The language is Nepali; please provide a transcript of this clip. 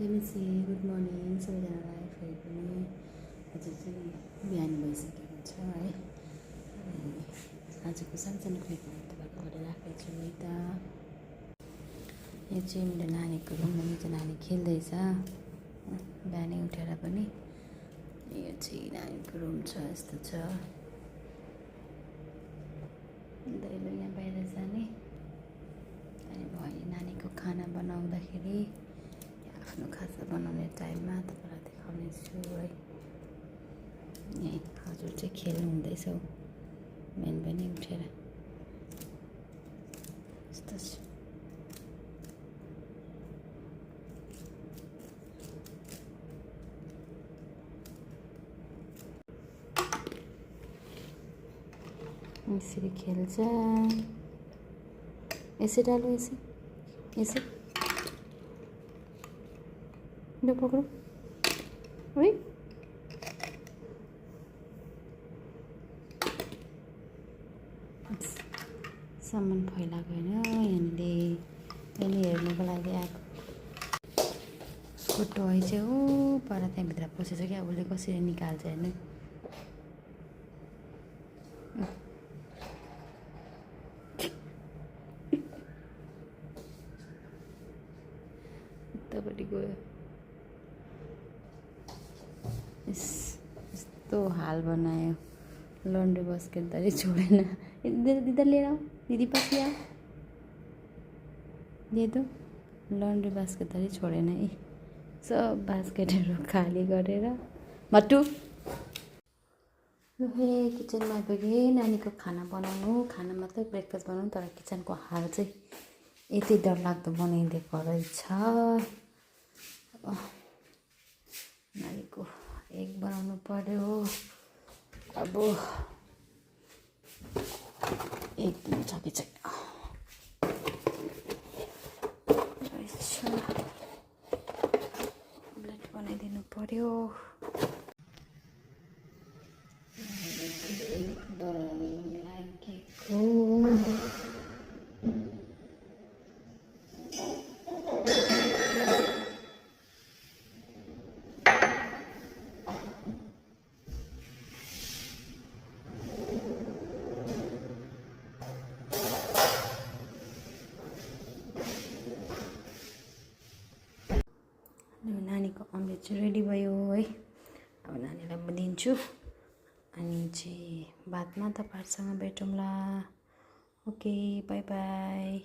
लेमेसी गुड मर्निङ सबैजनालाई फेरि पनि आज चाहिँ बिहान भइसकेको छ है। आजको सानसानो क्लिपहरू तपाईँको गरेर राखेको छु है त। यो चाहिँ मेरो नानीको रुम हो, मेरो नानी खेल्दैछ बिहानै उठेर पनि। यो चाहिँ नानीको रुम छ, यस्तो छ। दैलो यहाँ बाहिर जाने अनि भयो नानीको खाना बनाउँदाखेरि आफ्नो खाजा बनाउने टाइममा तपाईँलाई देखाउने छु है। यही हजुर चाहिँ खेल्नु हुँदैछ बिहान बिहानै उठेर यस्तो छ। यसरी खेल्छ, ऐसे डालो, ऐसे ऐसे लो पकड़ो। ओए सामान फैलाएको होइन, यहाँनिर हेर्नुको लागि आएको। उसको टोय चाहिँ ऊ पर त्यहाँभित्र पसेछ क्या, उसले कसरी निकाल्छ हेर्नु। उतापट्टि गयो। यस्तो हाल बनायो, लन्ड्री बास्केट धरि छोडेन। दिदा लिएर आऊ, दिदी पछि आऊ, दे दो। लन्ड्री बास्केट धरि छोडेन है, सब बास्केटहरू खाली गरेर मट्टु फेरि किचनमा आइपुगेँ। नानीको खाना बनाउनु, खाना मतलब ब्रेकफास्ट बनाउनु, तर किचनको हाल चाहिँ यति डरलाग्दो बनाइदिएको रहेछ। नानीको एग बनाउनु पर्यो। अब एक दिन छ कि छैन अमलेट बनाइदिनु पर्यो। नानीको अमलेट चाहिँ रेडी भयो है। अब नानीलाई म दिन्छु अनि चाहिँ बादमा तपाईँहरूसँग भेटौँला। Okay, by by.